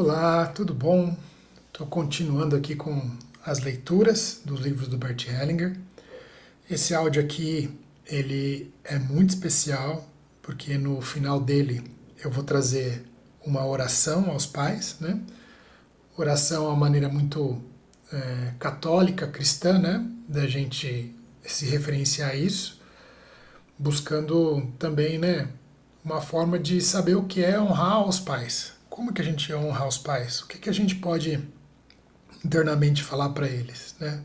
Olá, tudo bom? Estou continuando aqui com as leituras dos livros do Bert Hellinger. Esse áudio aqui, ele é muito especial, porque no final dele eu vou trazer uma oração aos pais, né? Oração é uma maneira muito católica, cristã, né? Da gente se referenciar a isso, buscando também, né? Uma forma de saber o que é honrar os pais. Como que a gente honra os pais? O que a gente pode internamente falar para eles, né?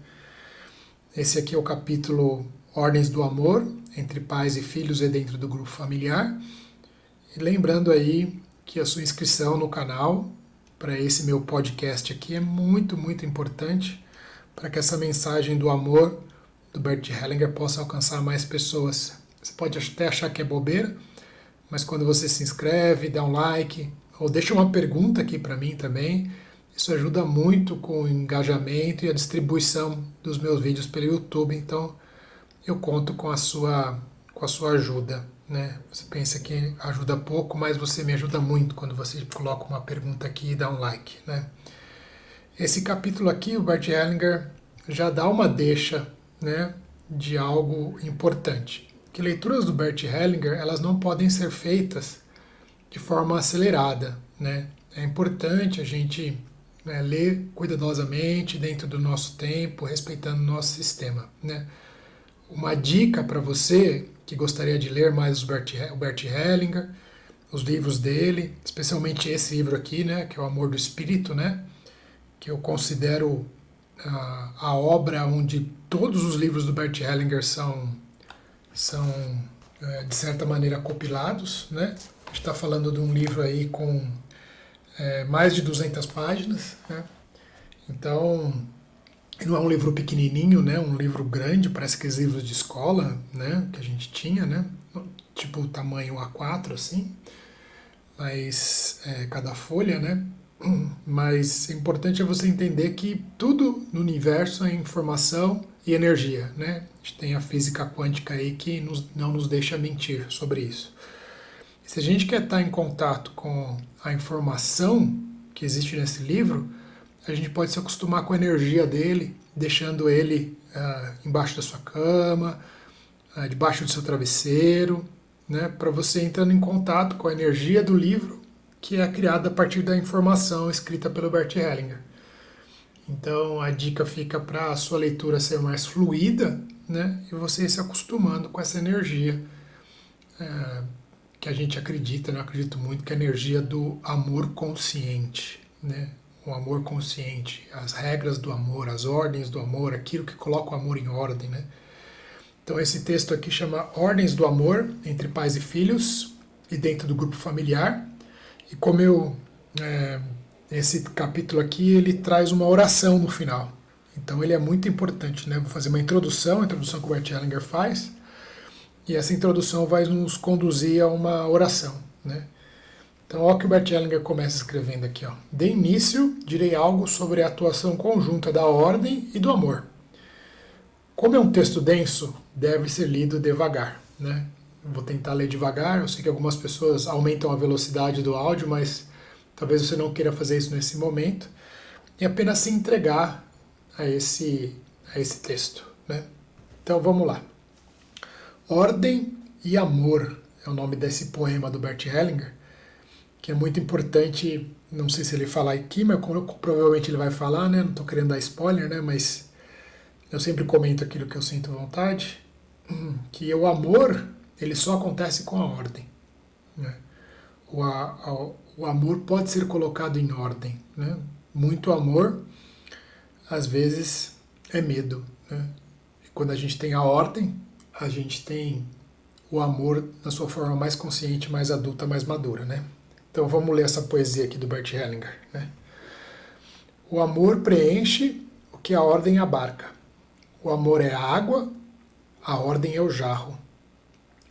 Esse aqui é o capítulo Ordens do Amor, entre pais e filhos e dentro do grupo familiar. E lembrando aí que a sua inscrição no canal para esse meu podcast aqui é muito, muito importante para que essa mensagem do amor do Bert Hellinger possa alcançar mais pessoas. Você pode até achar que é bobeira, mas quando você se inscreve, dá um like, ou deixa uma pergunta aqui para mim também, isso ajuda muito com o engajamento e a distribuição dos meus vídeos pelo YouTube. Então, eu conto com a sua ajuda, né? Você pensa que ajuda pouco, mas você me ajuda muito quando você coloca uma pergunta aqui e dá um like, né? Esse capítulo aqui, o Bert Hellinger já dá uma deixa, né, de algo importante. Que leituras do Bert Hellinger, elas não podem ser feitas de forma acelerada, né? É importante a gente ler cuidadosamente, dentro do nosso tempo, respeitando o nosso sistema, né? Uma dica para você que gostaria de ler mais o Bert Hellinger, os livros dele, especialmente esse livro aqui, né, que é o Amor do Espírito, né, que eu considero a obra onde todos os livros do Bert Hellinger são de certa maneira compilados, né? A gente está falando de um livro aí com mais de 200 páginas, né? Então, não é um livro pequenininho, né? Um livro grande, parece aqueles livros de escola, né? Que a gente tinha, né? Tipo o tamanho A4, assim, mas cada folha, né? Mas o importante é você entender que tudo no universo é informação e energia, né? A gente tem a física quântica aí que não nos deixa mentir sobre isso. E se a gente quer estar em contato com a informação que existe nesse livro, a gente pode se acostumar com a energia dele, deixando ele embaixo da sua cama, debaixo do seu travesseiro, né, para você entrando em contato com a energia do livro, que é criada a partir da informação escrita pelo Bert Hellinger. Então a dica fica para a sua leitura ser mais fluida, né, e você ir se acostumando com essa energia que a gente acredita, né, eu acredito muito, que é a energia do amor consciente, né? O amor consciente, as regras do amor, as ordens do amor, aquilo que coloca o amor em ordem, né? Então esse texto aqui chama Ordens do Amor entre pais e filhos e dentro do grupo familiar. E como esse capítulo aqui, ele traz uma oração no final. Então ele é muito importante, né? Vou fazer uma introdução, a introdução que o Bert Hellinger faz, e essa introdução vai nos conduzir a uma oração, né? Então, olha o que o Bert Hellinger começa escrevendo aqui. Ó. De início, direi algo sobre a atuação conjunta da ordem e do amor. Como é um texto denso, deve ser lido devagar, né? Vou tentar ler devagar. Eu sei que algumas pessoas aumentam a velocidade do áudio, mas talvez você não queira fazer isso nesse momento. E apenas se entregar a esse texto, né? Então, vamos lá. Ordem e Amor é o nome desse poema do Bert Hellinger, que é muito importante, não sei se ele falar aqui, mas provavelmente ele vai falar, né? Não estou querendo dar spoiler, né? Mas eu sempre comento aquilo que eu sinto vontade, que o amor, ele só acontece com a ordem, né? O amor pode ser colocado em ordem, né? Muito amor, às vezes, é medo, né? E quando a gente tem a ordem, a gente tem o amor na sua forma mais consciente, mais adulta, mais madura, né? Então vamos ler essa poesia aqui do Bert Hellinger, né? O amor preenche o que a ordem abarca. O amor é a água, a ordem é o jarro.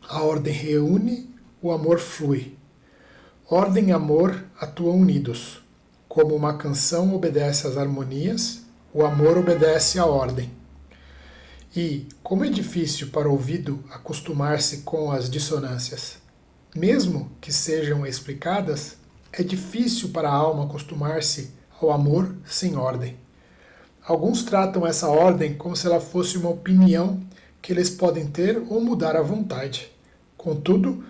A ordem reúne, o amor flui. Ordem e amor atuam unidos. Como uma canção obedece às harmonias, o amor obedece à ordem. E, como é difícil para o ouvido acostumar-se com as dissonâncias, mesmo que sejam explicadas, é difícil para a alma acostumar-se ao amor sem ordem. Alguns tratam essa ordem como se ela fosse uma opinião que eles podem ter ou mudar à vontade. Contudo,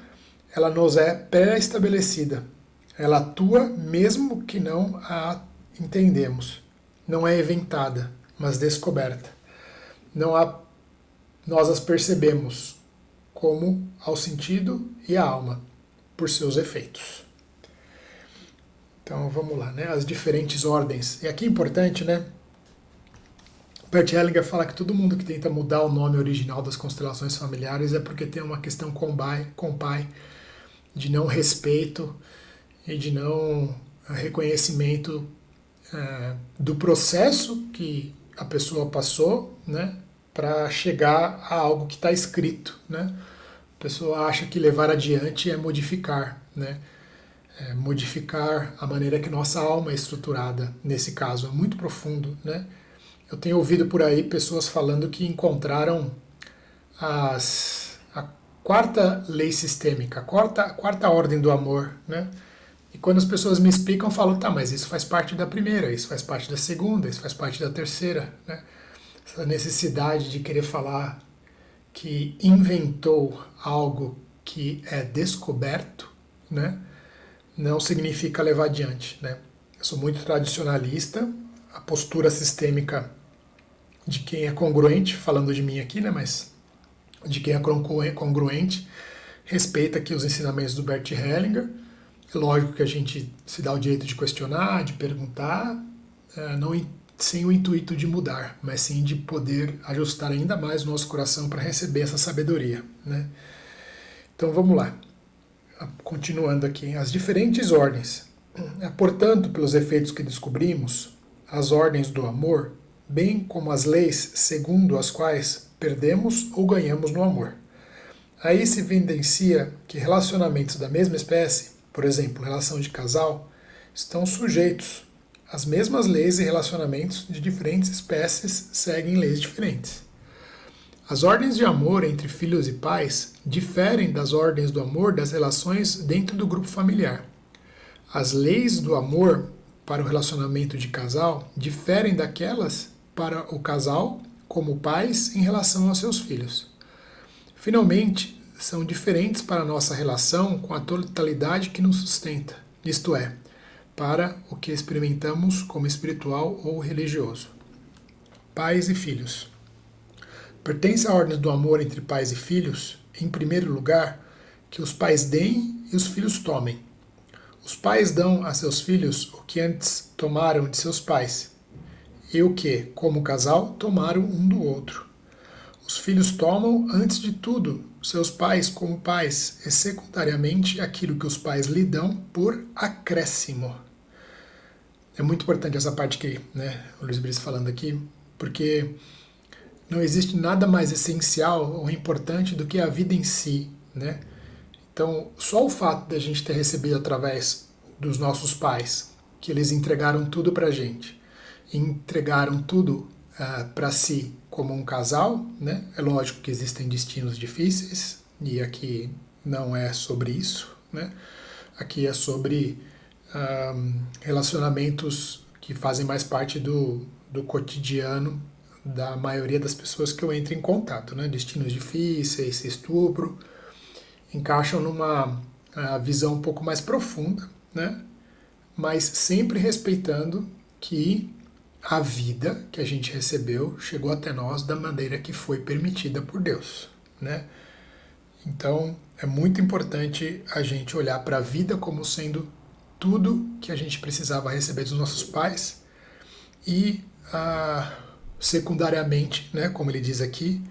ela nos é pré-estabelecida. Ela atua mesmo que não a entendemos. Não é inventada, mas descoberta. Nós as percebemos como ao sentido e à alma, por seus efeitos. Então vamos lá, né? As diferentes ordens. E aqui é importante, né? Bert Hellinger fala que todo mundo que tenta mudar o nome original das constelações familiares é porque tem uma questão com o pai, de não respeito e de não reconhecimento do processo que a pessoa passou, né, para chegar a algo que está escrito, né? A pessoa acha que levar adiante é modificar, né? Modificar a maneira que nossa alma é estruturada. Nesse caso, é muito profundo, né? Eu tenho ouvido por aí pessoas falando que encontraram a quarta lei sistêmica, a quarta ordem do amor, né? E quando as pessoas me explicam, eu falo, tá, mas isso faz parte da primeira, isso faz parte da segunda, isso faz parte da terceira, né? Essa necessidade de querer falar que inventou algo que é descoberto, né? Não significa levar adiante, né? Eu sou muito tradicionalista, a postura sistêmica de quem é congruente, falando de mim aqui, né, mas de quem é congruente, respeita aqui os ensinamentos do Bert Hellinger. É lógico que a gente se dá o direito de questionar, de perguntar, não sem o intuito de mudar, mas sim de poder ajustar ainda mais o nosso coração para receber essa sabedoria, né? Então vamos lá, continuando aqui, as diferentes ordens. Portanto, pelos efeitos que descobrimos, as ordens do amor, bem como as leis segundo as quais perdemos ou ganhamos no amor. Aí se evidencia que relacionamentos da mesma espécie, por exemplo, relação de casal, estão sujeitos às mesmas leis e relacionamentos de diferentes espécies seguem leis diferentes. As ordens de amor entre filhos e pais diferem das ordens do amor das relações dentro do grupo familiar. As leis do amor para o relacionamento de casal diferem daquelas para o casal como pais em relação aos seus filhos. Finalmente, são diferentes para a nossa relação com a totalidade que nos sustenta, isto é, para o que experimentamos como espiritual ou religioso. Pais e filhos. Pertence à ordem do amor entre pais e filhos, em primeiro lugar, que os pais deem e os filhos tomem. Os pais dão a seus filhos o que antes tomaram de seus pais, e o que, como casal, tomaram um do outro. Os filhos tomam, antes de tudo, seus pais como pais, e secundariamente aquilo que os pais lhe dão por acréscimo. É muito importante essa parte que, né, o Luiz Brice falando aqui, porque não existe nada mais essencial ou importante do que a vida em si, né? Então, só o fato de a gente ter recebido através dos nossos pais, que eles entregaram tudo pra gente, entregaram tudo para si como um casal, né? É lógico que existem destinos difíceis, e aqui não é sobre isso, né? Aqui é sobre relacionamentos que fazem mais parte do cotidiano da maioria das pessoas que eu entro em contato, né? Destinos difíceis, estupro, encaixam numa visão um pouco mais profunda, né? Mas sempre respeitando que a vida que a gente recebeu chegou até nós da maneira que foi permitida por Deus, né? Então é muito importante a gente olhar para a vida como sendo tudo que a gente precisava receber dos nossos pais e secundariamente, né, como ele diz aqui,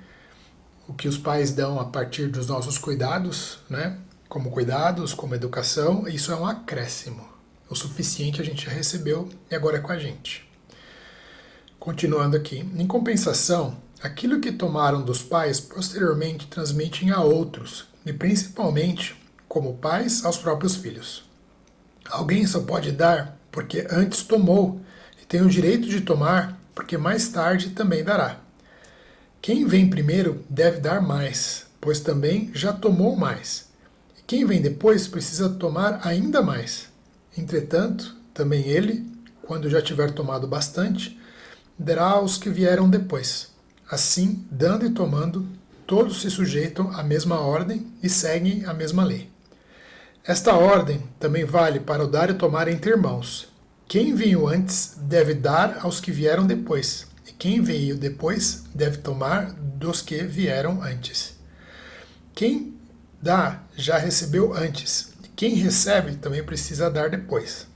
o que os pais dão a partir dos nossos cuidados, né, como cuidados, como educação, isso é um acréscimo. O suficiente a gente já recebeu e agora é com a gente. Continuando aqui. Em compensação, aquilo que tomaram dos pais posteriormente transmitem a outros, e principalmente, como pais, aos próprios filhos. Alguém só pode dar porque antes tomou, e tem o direito de tomar porque mais tarde também dará. Quem vem primeiro deve dar mais, pois também já tomou mais. E quem vem depois precisa tomar ainda mais. Entretanto, também ele, quando já tiver tomado bastante, dará aos que vieram depois. Assim, dando e tomando, todos se sujeitam à mesma ordem e seguem a mesma lei. Esta ordem também vale para o dar e tomar entre irmãos. Quem veio antes deve dar aos que vieram depois, e quem veio depois deve tomar dos que vieram antes. Quem dá já recebeu antes, e quem recebe também precisa dar depois.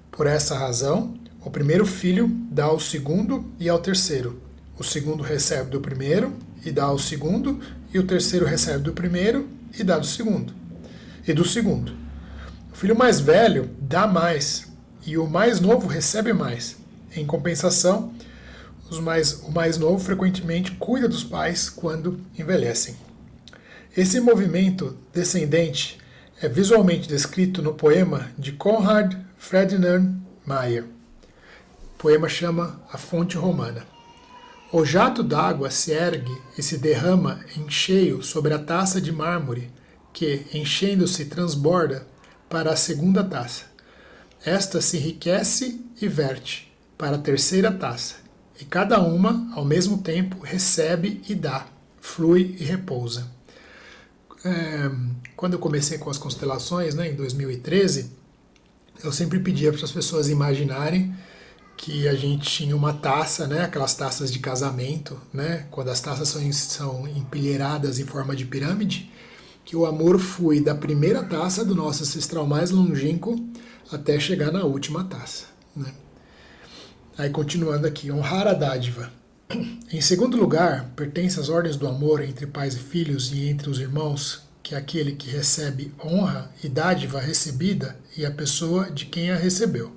Por essa razão, o primeiro filho dá ao segundo e ao terceiro. O segundo recebe do primeiro e dá ao segundo, e o terceiro recebe do primeiro e dá do segundo. O filho mais velho dá mais, e o mais novo recebe mais. Em compensação, o mais novo frequentemente cuida dos pais quando envelhecem. Esse movimento descendente é visualmente descrito no poema de Konrad Ferdinand Meyer. O poema chama A Fonte Romana. O jato d'água se ergue e se derrama em cheio sobre a taça de mármore, que, enchendo-se, transborda para a segunda taça. Esta se enriquece e verte para a terceira taça, e cada uma, ao mesmo tempo, recebe e dá, flui e repousa. Quando eu comecei com as constelações, em 2013, eu sempre pedia para as pessoas imaginarem que a gente tinha uma taça, aquelas taças de casamento, quando as taças são empilhadas em forma de pirâmide, que o amor flui da primeira taça do nosso ancestral mais longínquo até chegar na última taça. Aí continuando aqui, honrar a dádiva. Em segundo lugar, pertence às ordens do amor entre pais e filhos e entre os irmãos, que é aquele que recebe honra e dádiva recebida e a pessoa de quem a recebeu.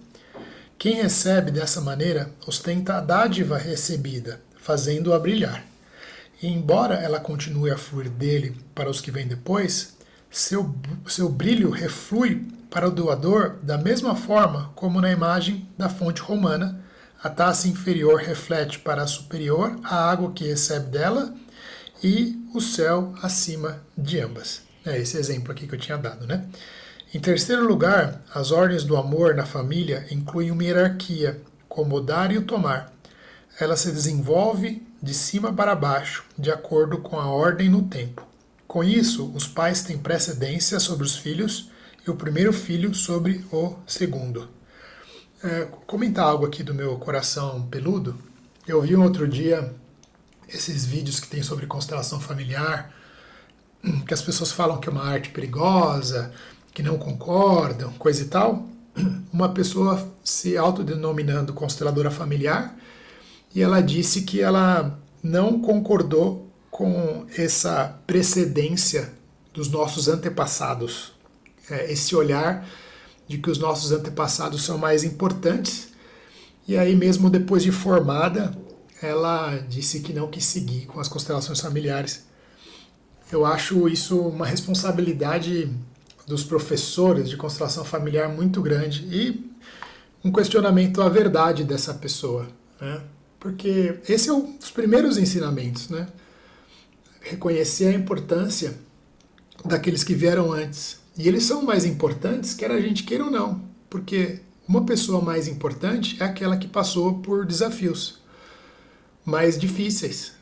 Quem recebe dessa maneira ostenta a dádiva recebida, fazendo-a brilhar. E embora ela continue a fluir dele para os que vêm depois, seu brilho reflui para o doador da mesma forma como na imagem da fonte romana, a taça inferior reflete para a superior a água que recebe dela e o céu acima de ambas. É esse exemplo aqui que eu tinha dado, Em terceiro lugar, as ordens do amor na família incluem uma hierarquia, como o dar e o tomar. Ela se desenvolve de cima para baixo, de acordo com a ordem no tempo. Com isso, os pais têm precedência sobre os filhos e o primeiro filho sobre o segundo. Comentar algo aqui do meu coração peludo. Eu vi um outro dia esses vídeos que tem sobre constelação familiar, que as pessoas falam que é uma arte perigosa, que não concordam, coisa e tal. Uma pessoa se autodenominando consteladora familiar, e ela disse que ela não concordou com essa precedência dos nossos antepassados, esse olhar de que os nossos antepassados são mais importantes, e aí mesmo depois de formada, ela disse que não quis seguir com as constelações familiares. Eu acho isso uma responsabilidade dos professores de constelação familiar muito grande e um questionamento à verdade dessa pessoa, Porque esse é um dos primeiros ensinamentos, Reconhecer a importância daqueles que vieram antes. E eles são mais importantes, quer a gente queira ou não, porque uma pessoa mais importante é aquela que passou por desafios mais difíceis,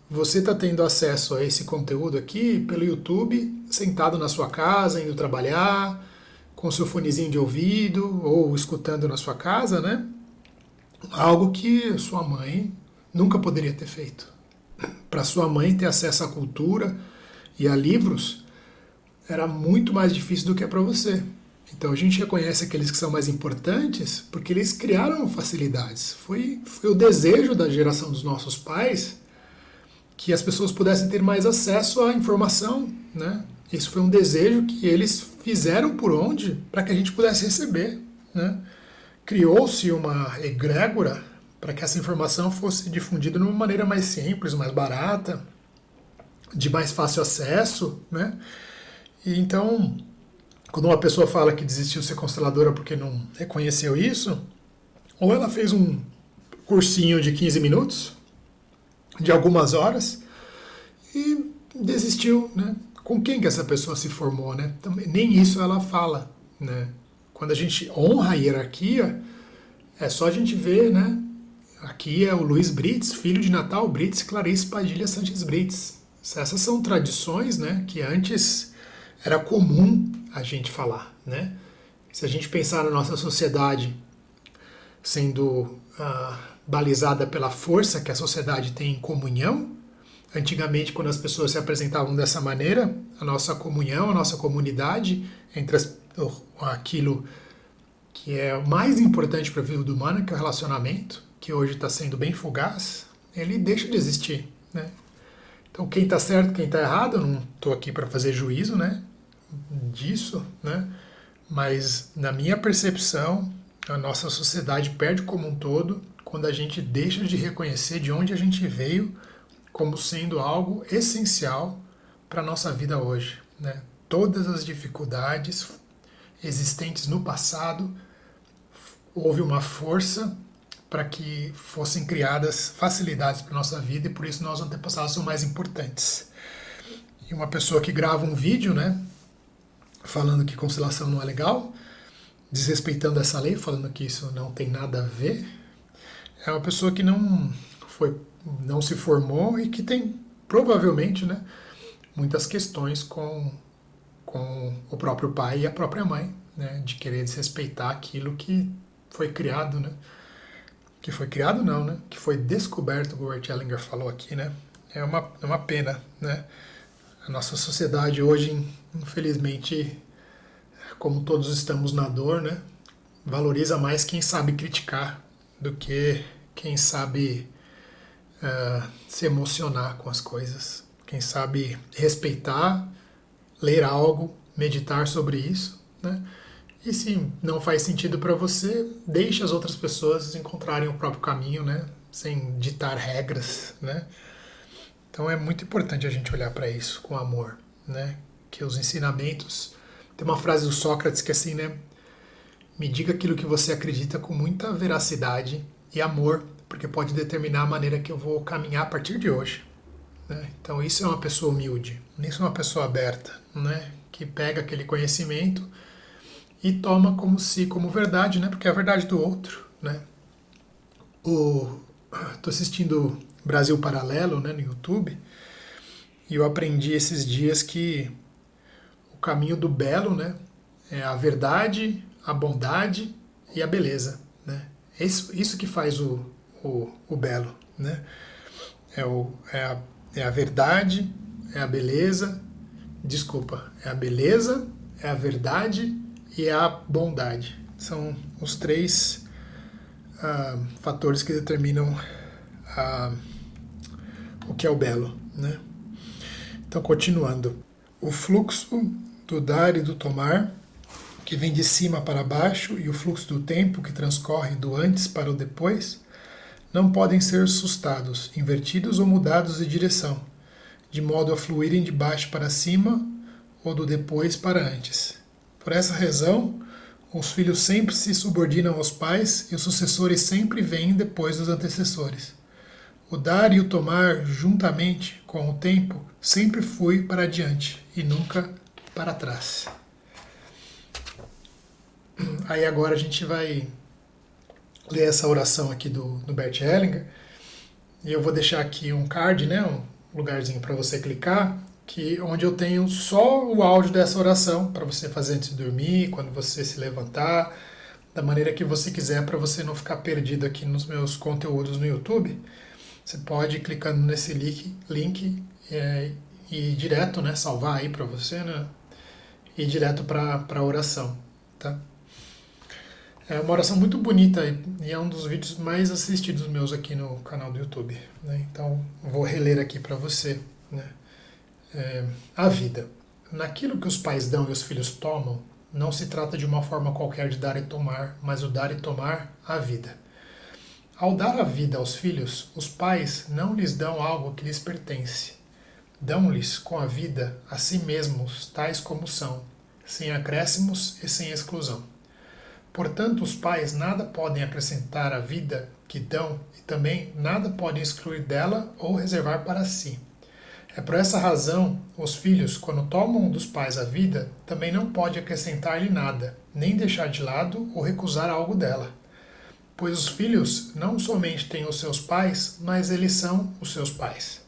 Você está tendo acesso a esse conteúdo aqui pelo YouTube, sentado na sua casa, indo trabalhar, com seu fonezinho de ouvido, ou escutando na sua casa, Algo que sua mãe nunca poderia ter feito. Para sua mãe ter acesso à cultura e a livros, era muito mais difícil do que é para você. Então a gente reconhece aqueles que são mais importantes porque eles criaram facilidades. Foi o desejo da geração dos nossos pais que as pessoas pudessem ter mais acesso à informação, Isso foi um desejo que eles fizeram por onde para que a gente pudesse receber, Criou-se uma egrégora para que essa informação fosse difundida de uma maneira mais simples, mais barata, de mais fácil acesso, E então, quando uma pessoa fala que desistiu de ser consteladora porque não reconheceu isso, ou ela fez um cursinho de 15 minutos, de algumas horas, e desistiu, Com quem que essa pessoa se formou, Também, nem isso ela fala, quando a gente honra a hierarquia, é só a gente ver, né? Aqui é o Luiz Brits, filho de Natal Brits e Clarice Padilha Sanches Brits. Essas são tradições, né, que antes era comum a gente falar, né? Se a gente pensar na nossa sociedade sendo balizada pela força que a sociedade tem em comunhão, antigamente, quando as pessoas se apresentavam dessa maneira, a nossa comunhão, a nossa comunidade, entre aquilo que é o mais importante para a vida humana, que é o relacionamento, que hoje está sendo bem fugaz, ele deixa de existir, né? Então, quem está certo, quem está errado, eu não estou aqui para fazer juízo, né, disso, né? Mas, na minha percepção, a nossa sociedade perde como um todo quando a gente deixa de reconhecer de onde a gente veio como sendo algo essencial para a nossa vida hoje, né? Todas as dificuldades existentes no passado, houve uma força para que fossem criadas facilidades para a nossa vida e por isso nossos antepassados são mais importantes. E uma pessoa que grava um vídeo, né, falando que constelação não é legal, desrespeitando essa lei, falando que isso não tem nada a ver, é uma pessoa que não se formou e que tem provavelmente, né, muitas questões com o próprio pai e a própria mãe, né, de querer desrespeitar aquilo que foi criado, né? Que foi criado não, né? Que foi descoberto, o Bert Hellinger falou aqui, né? É uma pena, né? A nossa sociedade hoje, infelizmente, como todos estamos na dor, né? Valoriza mais quem sabe criticar do que quem sabe se emocionar com as coisas. Quem sabe respeitar, ler algo, meditar sobre isso, né? E se não faz sentido para você, deixe as outras pessoas encontrarem o próprio caminho, né? Sem ditar regras, né? Então é muito importante a gente olhar para isso com amor, né? Que os ensinamentos... Tem uma frase do Sócrates que é assim, né? Me diga aquilo que você acredita com muita veracidade e amor, porque pode determinar a maneira que eu vou caminhar a partir de hoje, né? Então isso é uma pessoa humilde, isso é uma pessoa aberta, né? Que pega aquele conhecimento e toma como verdade, né? Porque é a verdade do outro, né? Tô assistindo Brasil Paralelo, né, no YouTube, e eu aprendi esses dias que o caminho do belo, né, é a verdade, a bondade e a beleza, né? Isso que faz o belo, né? É a verdade, é a beleza, desculpa, é a beleza, é a verdade e a bondade. São os três fatores que determinam o que é o belo, né? Então, continuando. O fluxo do dar e do tomar, que vem de cima para baixo, e o fluxo do tempo, que transcorre do antes para o depois, não podem ser sustados, invertidos ou mudados de direção, de modo a fluírem de baixo para cima ou do depois para antes. Por essa razão, os filhos sempre se subordinam aos pais e os sucessores sempre vêm depois dos antecessores. O dar e o tomar, juntamente com o tempo, sempre flui para adiante e nunca para trás. Aí agora a gente vai ler essa oração aqui do Bert Hellinger. E eu vou deixar aqui um card, né, um lugarzinho para você clicar, onde eu tenho só o áudio dessa oração para você fazer antes de dormir, quando você se levantar, da maneira que você quiser, para você não ficar perdido aqui nos meus conteúdos no YouTube. Você pode ir clicando nesse link e ir direto, né, salvar aí para você, né, e ir direto para a oração, tá? É uma oração muito bonita e é um dos vídeos mais assistidos meus aqui no canal do YouTube, né? Então vou reler aqui para você, né? A vida. Naquilo que os pais dão e os filhos tomam, não se trata de uma forma qualquer de dar e tomar, mas o dar e tomar a vida. Ao dar a vida aos filhos, os pais não lhes dão algo que lhes pertence. Dão-lhes com a vida a si mesmos, tais como são, sem acréscimos e sem exclusão. Portanto, os pais nada podem acrescentar à vida que dão e também nada podem excluir dela ou reservar para si. É por essa razão, os filhos, quando tomam dos pais a vida, também não podem acrescentar-lhe nada, nem deixar de lado ou recusar algo dela. Pois os filhos não somente têm os seus pais, mas eles são os seus pais.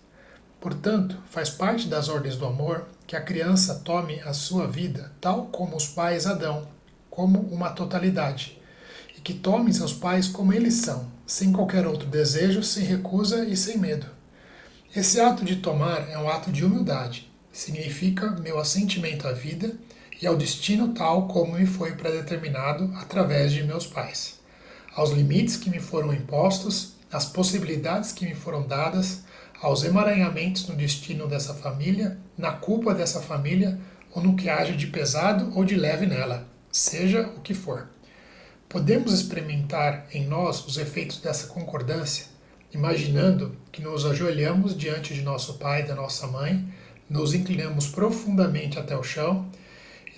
Portanto, faz parte das ordens do amor que a criança tome a sua vida tal como os pais a dão, como uma totalidade, e que tome seus pais como eles são, sem qualquer outro desejo, sem recusa e sem medo. Esse ato de tomar é um ato de humildade, significa meu assentimento à vida e ao destino tal como me foi predeterminado através de meus pais, aos limites que me foram impostos, às possibilidades que me foram dadas, aos emaranhamentos no destino dessa família, na culpa dessa família ou no que haja de pesado ou de leve nela, seja o que for. Podemos experimentar em nós os efeitos dessa concordância, imaginando que nos ajoelhamos diante de nosso pai e da nossa mãe, nos inclinamos profundamente até o chão,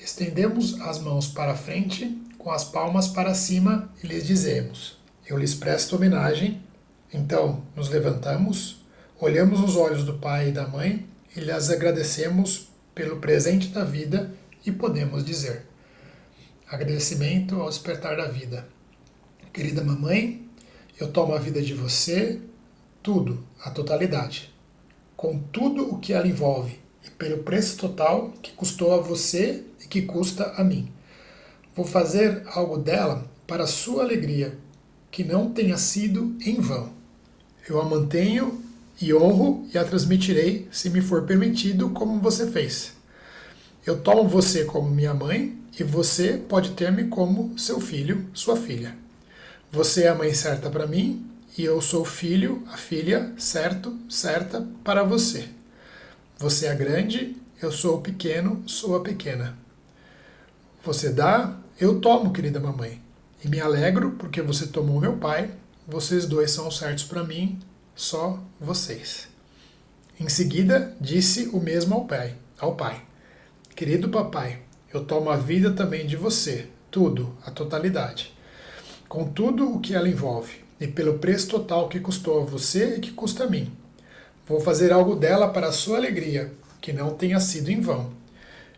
estendemos as mãos para frente, com as palmas para cima e lhes dizemos: eu lhes presto homenagem. Então nos levantamos, olhamos nos olhos do pai e da mãe e lhes agradecemos pelo presente da vida e podemos dizer: agradecimento ao despertar da vida. Querida mamãe, eu tomo a vida de você, tudo, a totalidade, com tudo o que ela envolve e pelo preço total que custou a você e que custa a mim. Vou fazer algo dela para a sua alegria, que não tenha sido em vão. Eu a mantenho e honro e a transmitirei se me for permitido, como você fez. Eu tomo você como minha mãe e você pode ter-me como seu filho, sua filha. Você é a mãe certa para mim e eu sou o filho, a filha, certo, certa para você. Você é grande, eu sou o pequeno, sou a pequena. Você dá, eu tomo, querida mamãe. E me alegro porque você tomou meu pai, vocês dois são certos para mim, só vocês. Em seguida, disse o mesmo ao pai. Querido papai, eu tomo a vida também de você, tudo, a totalidade, com tudo o que ela envolve, e pelo preço total que custou a você e que custa a mim. Vou fazer algo dela para a sua alegria, que não tenha sido em vão.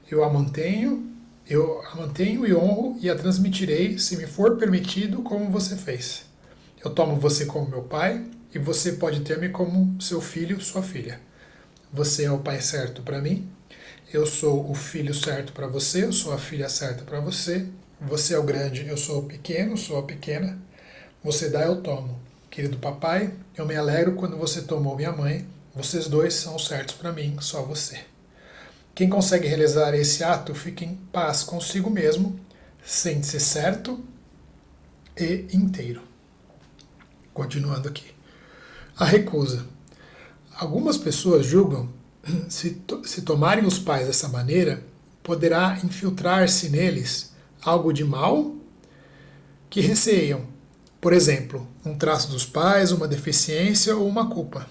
Eu a mantenho e honro e a transmitirei, se me for permitido, como você fez. Eu tomo você como meu pai, e você pode ter-me como seu filho, sua filha. Você é o pai certo para mim, eu sou o filho certo para você, eu sou a filha certa para você. Você é o grande, eu sou o pequeno, sou a pequena. Você dá, eu tomo. Querido papai, eu me alegro quando você tomou minha mãe. Vocês dois são certos para mim, só você. Quem consegue realizar esse ato fica em paz consigo mesmo, sente-se certo e inteiro. Continuando aqui. A recusa. Algumas pessoas julgam se tomarem os pais dessa maneira, poderá infiltrar-se neles algo de mal que receiam. Por exemplo, um traço dos pais, uma deficiência ou uma culpa.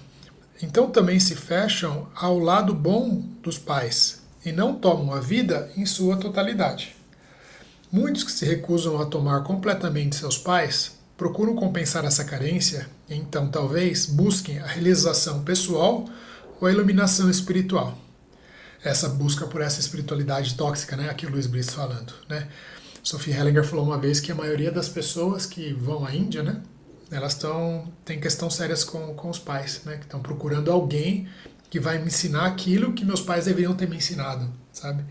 Então também se fecham ao lado bom dos pais e não tomam a vida em sua totalidade. Muitos que se recusam a tomar completamente seus pais procuram compensar essa carência e então talvez busquem a realização pessoal ou a iluminação espiritual. Essa busca por essa espiritualidade tóxica, né? Aqui o Luiz Brice falando, né? Sophie Hellinger falou uma vez que a maioria das pessoas que vão à Índia, né? Elas têm questões sérias com os pais, né? Que estão procurando alguém que vai me ensinar aquilo que meus pais deveriam ter me ensinado, sabe?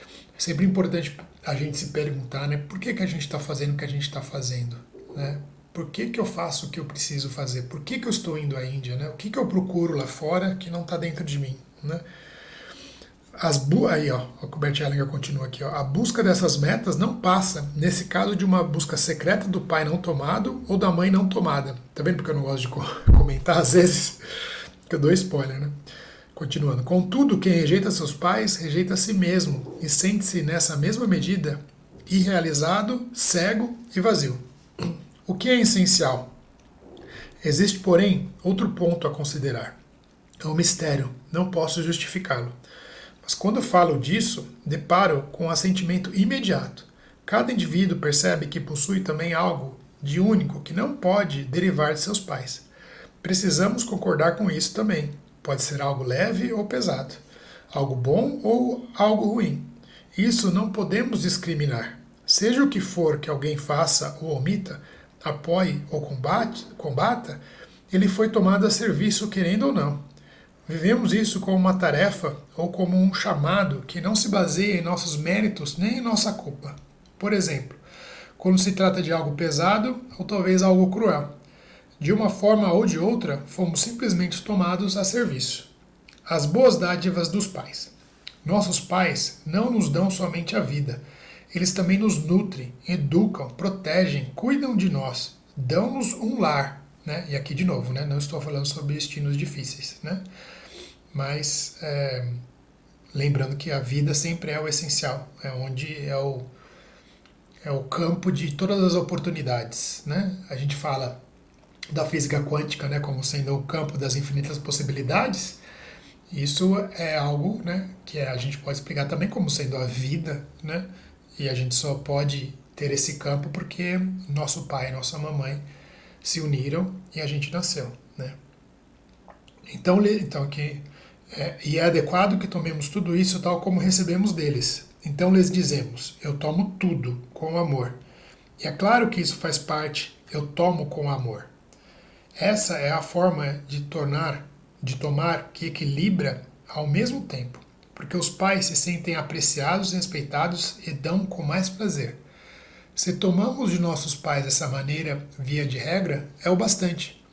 É sempre importante a gente se perguntar, né? Por que a gente está fazendo o que a gente está fazendo, né? Por que eu faço o que eu preciso fazer? Por que eu estou indo à Índia, né? O que eu procuro lá fora que não está dentro de mim, né? Aí, ó, o Bert Hellinger continua aqui, ó. A busca dessas metas não passa, nesse caso, de uma busca secreta do pai não tomado ou da mãe não tomada. Tá vendo porque eu não gosto de comentar às vezes? Que eu dou spoiler, né? Continuando. Contudo, quem rejeita seus pais, rejeita a si mesmo e sente-se nessa mesma medida irrealizado, cego e vazio. O que é essencial? Existe, porém, outro ponto a considerar. É um mistério, não posso justificá-lo. Mas quando falo disso, deparo com um assentimento imediato. Cada indivíduo percebe que possui também algo de único que não pode derivar de seus pais. Precisamos concordar com isso também. Pode ser algo leve ou pesado, algo bom ou algo ruim. Isso não podemos discriminar. Seja o que for que alguém faça ou omita, apoie ou combata, ele foi tomado a serviço querendo ou não. Vivemos isso como uma tarefa ou como um chamado que não se baseia em nossos méritos nem em nossa culpa. Por exemplo, quando se trata de algo pesado ou talvez algo cruel. De uma forma ou de outra, fomos simplesmente tomados a serviço. As boas dádivas dos pais. Nossos pais não nos dão somente a vida, eles também nos nutrem, educam, protegem, cuidam de nós, dão-nos um lar. Né? E aqui de novo, né? Não estou falando sobre destinos difíceis, né? Mas lembrando que a vida sempre é o essencial, é onde é o campo de todas as oportunidades. Né? A gente fala da física quântica, né, como sendo o campo das infinitas possibilidades. Isso é algo, né, que a gente pode explicar também como sendo a vida, né, e a gente só pode ter esse campo porque nosso pai e nossa mamãe se uniram e a gente nasceu, né. Então que e é adequado que tomemos tudo isso tal como recebemos deles. Então lhes dizemos: eu tomo tudo com amor. E é claro que isso faz parte, eu tomo com amor. Essa é a forma de tomar que equilibra ao mesmo tempo, porque os pais se sentem apreciados, respeitados e dão com mais prazer. Se tomamos de nossos pais dessa maneira, via de regra, é o bastante.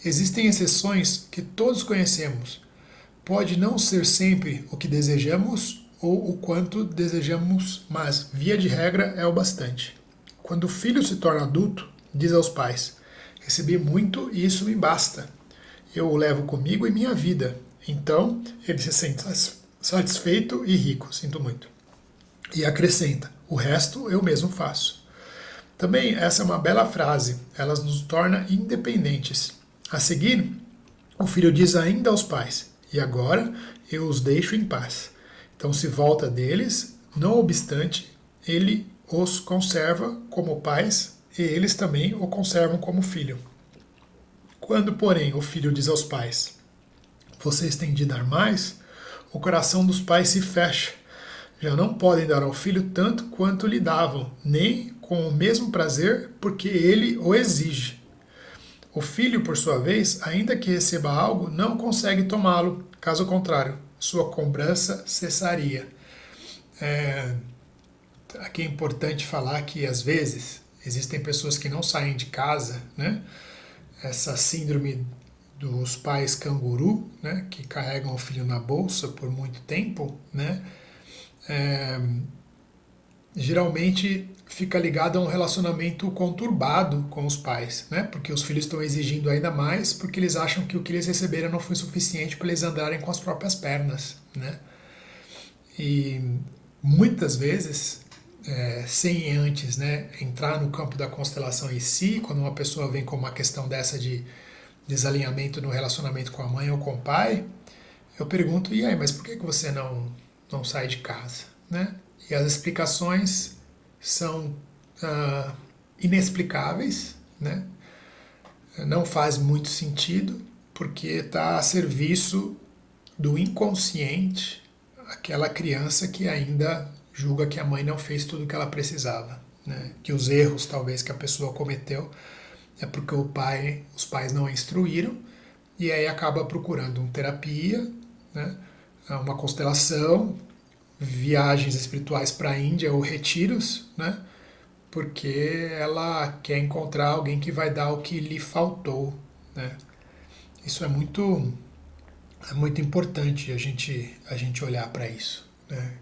Existem exceções que todos conhecemos. Pode não ser sempre o que desejamos ou o quanto desejamos, mas, via de regra, é o bastante. Quando o filho se torna adulto, diz aos pais: recebi muito e isso me basta. Eu o levo comigo em minha vida. Então, ele se sente satisfeito e rico, sinto muito. E acrescenta: o resto eu mesmo faço. Também essa é uma bela frase, ela nos torna independentes. A seguir, o filho diz ainda aos pais: e agora eu os deixo em paz. Então se volta deles, não obstante, ele os conserva como pais e eles também o conservam como filho. Quando, porém, o filho diz aos pais: vocês têm de dar mais, o coração dos pais se fecha. Já não podem dar ao filho tanto quanto lhe davam, nem com o mesmo prazer, porque ele o exige. O filho, por sua vez, ainda que receba algo, não consegue tomá-lo, caso contrário, sua cobrança cessaria. Aqui é importante falar que, às vezes, existem pessoas que não saem de casa, né? Essa síndrome dos pais canguru, né? Que carregam o filho na bolsa por muito tempo, né? Geralmente fica ligado a um relacionamento conturbado com os pais, né? Porque os filhos estão exigindo ainda mais porque eles acham que o que eles receberam não foi suficiente para eles andarem com as próprias pernas, né? E muitas vezes, sem antes, né, entrar no campo da constelação em si, quando uma pessoa vem com uma questão dessa de desalinhamento no relacionamento com a mãe ou com o pai, eu pergunto: e aí, mas por que você não sai de casa, né? E as explicações são inexplicáveis, né? Não faz muito sentido, porque está a serviço do inconsciente, aquela criança que ainda julga que a mãe não fez tudo o que ela precisava, né? Que os erros talvez que a pessoa cometeu é porque os pais não a instruíram, e aí acaba procurando uma terapia, né? Uma constelação, viagens espirituais para a Índia ou retiros, né? Porque ela quer encontrar alguém que vai dar o que lhe faltou, né? Isso é muito importante a gente olhar para isso, né?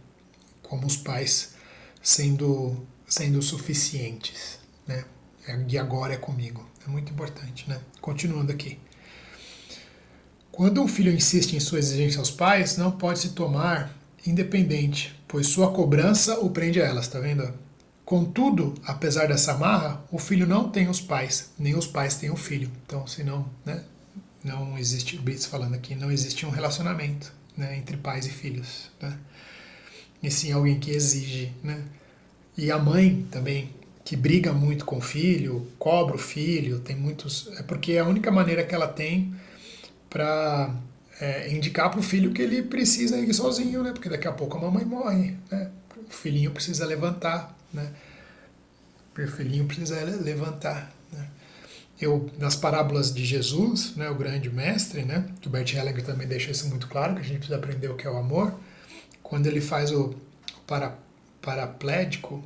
Como os pais sendo suficientes, né? E agora é comigo. É muito importante, né? Continuando aqui. Quando um filho insiste em sua exigência aos pais, não pode se tomar independente, pois sua cobrança o prende a elas, tá vendo? Contudo, apesar dessa amarra, o filho não tem os pais, nem os pais têm o filho. Então, senão, né, não existe, o Brits falando aqui, não existe um relacionamento, né, entre pais e filhos, né? E sim alguém que exige, né? E a mãe também, que briga muito com o filho, cobra o filho, tem muitos... É porque é a única maneira que ela tem para indicar para o filho que ele precisa ir sozinho, né? Porque daqui a pouco a mamãe morre, né? O filhinho precisa levantar, né? E o filhinho precisa levantar, né? Nas parábolas de Jesus, né, o grande mestre, né, que o Bert Hellinger também deixa isso muito claro, que a gente precisa aprender o que é o amor, quando ele faz o paraplégico,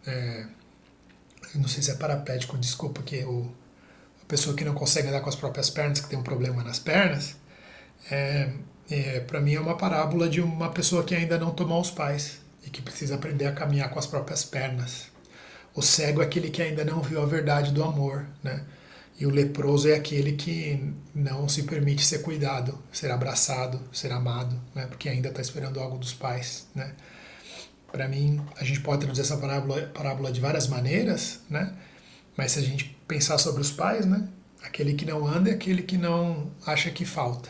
eu não sei se é paraplégico, desculpa, que a pessoa que não consegue andar com as próprias pernas, que tem um problema nas pernas, para mim é uma parábola de uma pessoa que ainda não tomou os pais e que precisa aprender a caminhar com as próprias pernas. O cego é aquele que ainda não viu a verdade do amor, né? E o leproso é aquele que não se permite ser cuidado, ser abraçado, ser amado, né? Porque ainda está esperando algo dos pais, né? Para mim, a gente pode traduzir essa parábola de várias maneiras, né? Mas se a gente pensar sobre os pais, né? Aquele que não anda é aquele que não acha que falta.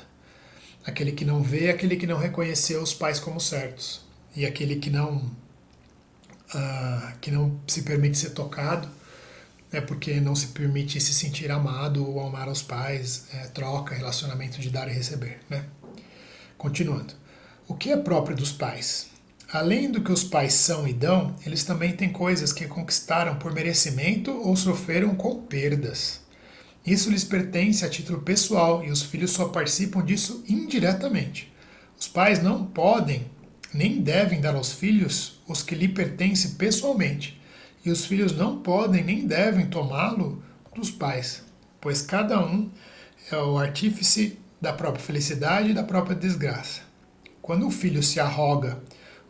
Aquele que não vê é aquele que não reconheceu os pais como certos. E aquele que não se permite ser tocado é porque não se permite se sentir amado ou amar os pais, troca, relacionamento de dar e receber, né? Continuando. O que é próprio dos pais? Além do que os pais são e dão, eles também têm coisas que conquistaram por merecimento ou sofreram com perdas. Isso lhes pertence a título pessoal e os filhos só participam disso indiretamente. Os pais não podem nem devem dar aos filhos os que lhe pertencem pessoalmente, e os filhos não podem nem devem tomá-lo dos pais, pois cada um é o artífice da própria felicidade e da própria desgraça. Quando o filho se arroga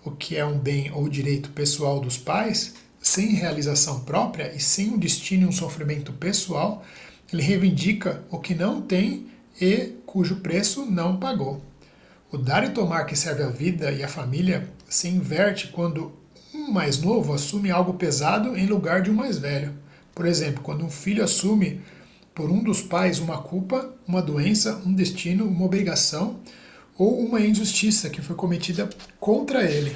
o que é um bem ou direito pessoal dos pais, sem realização própria e sem um destino e um sofrimento pessoal, ele reivindica o que não tem e cujo preço não pagou. O dar e tomar que serve a vida e a família se inverte quando um mais novo assume algo pesado em lugar de um mais velho. Por exemplo, quando um filho assume por um dos pais uma culpa, uma doença, um destino, uma obrigação ou uma injustiça que foi cometida contra ele.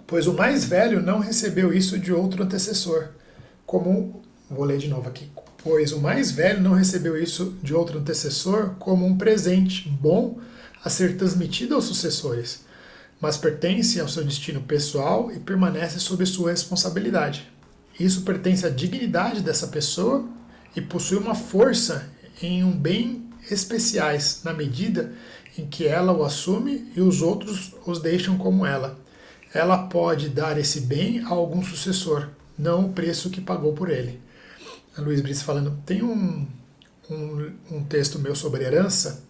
Pois o mais velho não recebeu isso de outro antecessor, vou ler de novo aqui. Pois o mais velho não recebeu isso de outro antecessor como um presente bom a ser transmitido aos sucessores, mas pertence ao seu destino pessoal e permanece sob sua responsabilidade. Isso pertence à dignidade dessa pessoa e possui uma força em um bem especiais, na medida em que ela o assume e os outros os deixam como ela. Ela pode dar esse bem a algum sucessor, não o preço que pagou por ele. A Luiz Brice falando, tem um texto meu sobre herança,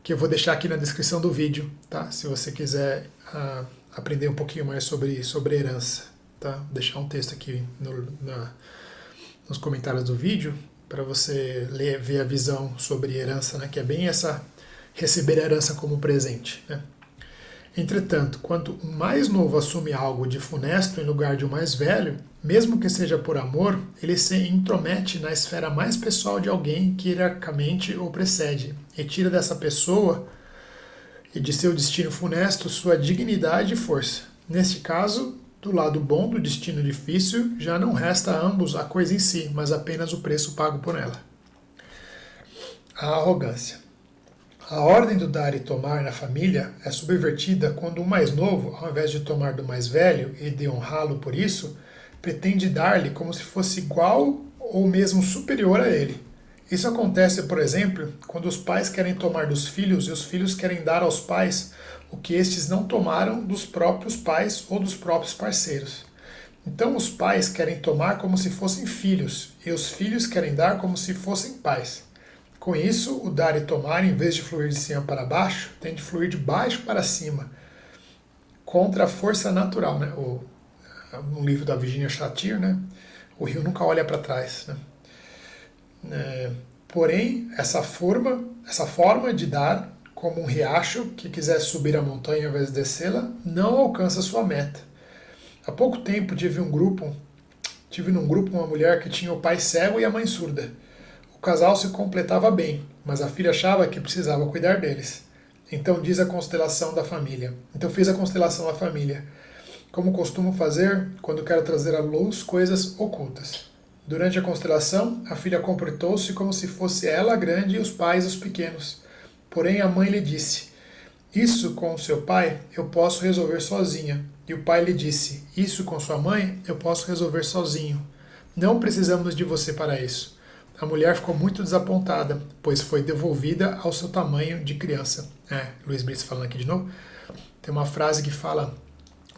que eu vou deixar aqui na descrição do vídeo, tá? Se você quiser aprender um pouquinho mais sobre herança, tá? Vou deixar um texto aqui nos comentários do vídeo, para você ver a visão sobre herança, né? Que é bem essa, receber a herança como presente, né? Entretanto, quando o mais novo assume algo de funesto em lugar de um mais velho, mesmo que seja por amor, ele se intromete na esfera mais pessoal de alguém que hierarquicamente o precede, e tira dessa pessoa e de seu destino funesto sua dignidade e força. Neste caso, do lado bom do destino difícil, já não resta a ambos a coisa em si, mas apenas o preço pago por ela. A arrogância. A ordem do dar e tomar na família é subvertida quando o mais novo, ao invés de tomar do mais velho e de honrá-lo por isso, pretende dar-lhe como se fosse igual ou mesmo superior a ele. Isso acontece, por exemplo, quando os pais querem tomar dos filhos e os filhos querem dar aos pais o que estes não tomaram dos próprios pais ou dos próprios parceiros. Então os pais querem tomar como se fossem filhos e os filhos querem dar como se fossem pais. Com isso, o dar e tomar, em vez de fluir de cima para baixo, tem de fluir de baixo para cima, contra a força natural, né? No livro da Virginia Satir, né? O rio nunca olha para trás, né? Porém, essa forma de dar, como um riacho que quiser subir a montanha ao invés de descê-la, não alcança sua meta. Há pouco tempo tive num grupo uma mulher que tinha o pai cego e a mãe surda. O casal se completava bem, mas a filha achava que precisava cuidar deles. Então fiz a constelação da família. Como costumo fazer quando quero trazer à luz coisas ocultas. Durante a constelação, a filha comportou-se como se fosse ela a grande e os pais os pequenos. Porém, a mãe lhe disse: isso com o seu pai eu posso resolver sozinha. E o pai lhe disse: Isso com sua mãe eu posso resolver sozinho. Não precisamos de você para isso. A mulher ficou muito desapontada, pois foi devolvida ao seu tamanho de criança. Luiz Brits falando aqui de novo. Tem uma frase que fala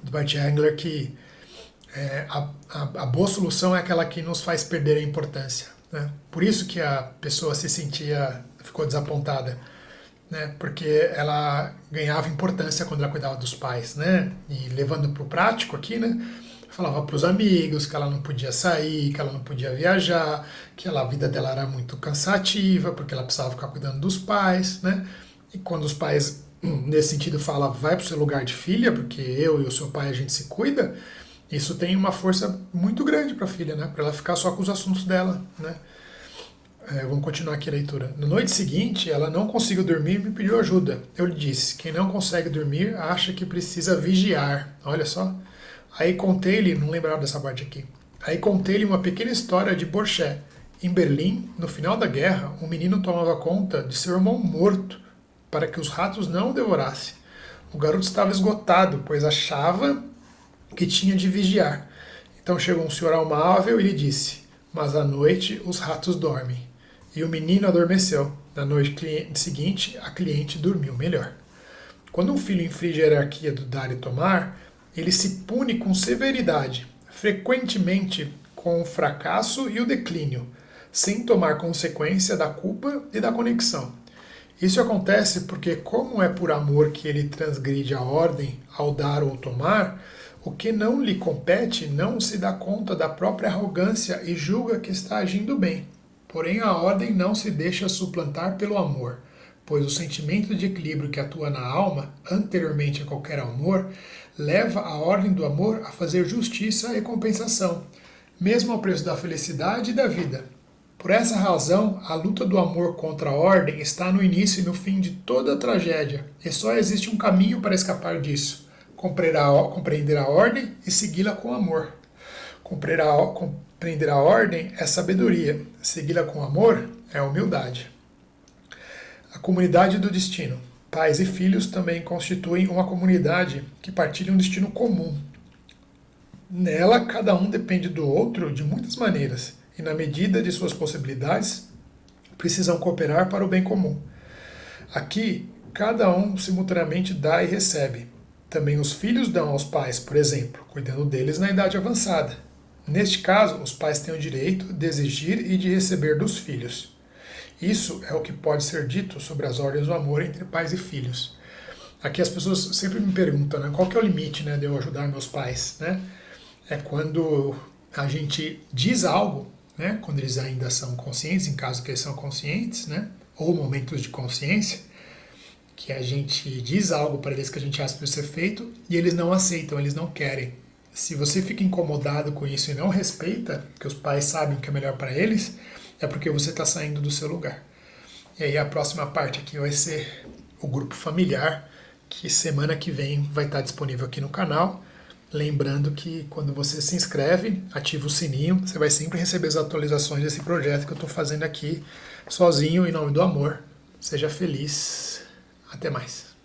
do Bert Hellinger que a boa solução é aquela que nos faz perder a importância. Né? Por isso que a pessoa ficou desapontada, né? Porque ela ganhava importância quando ela cuidava dos pais, né? E levando para o prático aqui, né? Falava para os amigos que ela não podia sair, que ela não podia viajar, que a vida dela era muito cansativa, porque ela precisava ficar cuidando dos pais, né? E quando os pais, nesse sentido, falam, vai para o seu lugar de filha, porque eu e o seu pai a gente se cuida, isso tem uma força muito grande para a filha, né? Para ela ficar só com os assuntos dela, né? Vamos continuar aqui a leitura. Na noite seguinte, ela não conseguiu dormir e me pediu ajuda. Eu lhe disse: quem não consegue dormir acha que precisa vigiar. Olha só. Aí contei-lhe, não lembrava dessa parte aqui. Aí contei-lhe uma pequena história de Borchet. Em Berlim, no final da guerra, um menino tomava conta de seu irmão morto para que os ratos não o devorassem. O garoto estava esgotado, pois achava que tinha de vigiar. Então chegou um senhor amável e lhe disse: mas à noite os ratos dormem. E o menino adormeceu. Na noite seguinte, a cliente dormiu melhor. Quando um filho infringe a hierarquia do dar e tomar, ele se pune com severidade, frequentemente com o fracasso e o declínio, sem tomar consequência da culpa e da conexão. Isso acontece porque, como é por amor que ele transgride a ordem ao dar ou tomar, o que não lhe compete não se dá conta da própria arrogância e julga que está agindo bem. Porém, a ordem não se deixa suplantar pelo amor, pois o sentimento de equilíbrio que atua na alma, anteriormente a qualquer amor, leva a ordem do amor a fazer justiça e compensação, mesmo ao preço da felicidade e da vida. Por essa razão, a luta do amor contra a ordem está no início e no fim de toda a tragédia, e só existe um caminho para escapar disso: compreender a ordem e segui-la com amor. Compreender a ordem é sabedoria, segui-la com amor é humildade. A comunidade do destino. Pais e filhos também constituem uma comunidade que partilha um destino comum. Nela, cada um depende do outro de muitas maneiras e, na medida de suas possibilidades, precisam cooperar para o bem comum. Aqui, cada um simultaneamente dá e recebe. Também os filhos dão aos pais, por exemplo, cuidando deles na idade avançada. Neste caso, os pais têm o direito de exigir e de receber dos filhos. Isso é o que pode ser dito sobre as ordens do amor entre pais e filhos. Aqui as pessoas sempre me perguntam, né, qual que é o limite, né, de eu ajudar meus pais, né? É quando a gente diz algo, né, quando eles ainda são conscientes, em caso que eles são conscientes, né, ou momentos de consciência, que a gente diz algo para eles que a gente acha que deve ser feito e eles não aceitam, eles não querem. Se você fica incomodado com isso e não respeita, que os pais sabem o que é melhor para eles, é porque você está saindo do seu lugar. E aí a próxima parte aqui vai ser o grupo familiar, que semana que vem vai estar disponível aqui no canal. Lembrando que quando você se inscreve, ativa o sininho, você vai sempre receber as atualizações desse projeto que eu estou fazendo aqui sozinho, em nome do amor. Seja feliz. Até mais.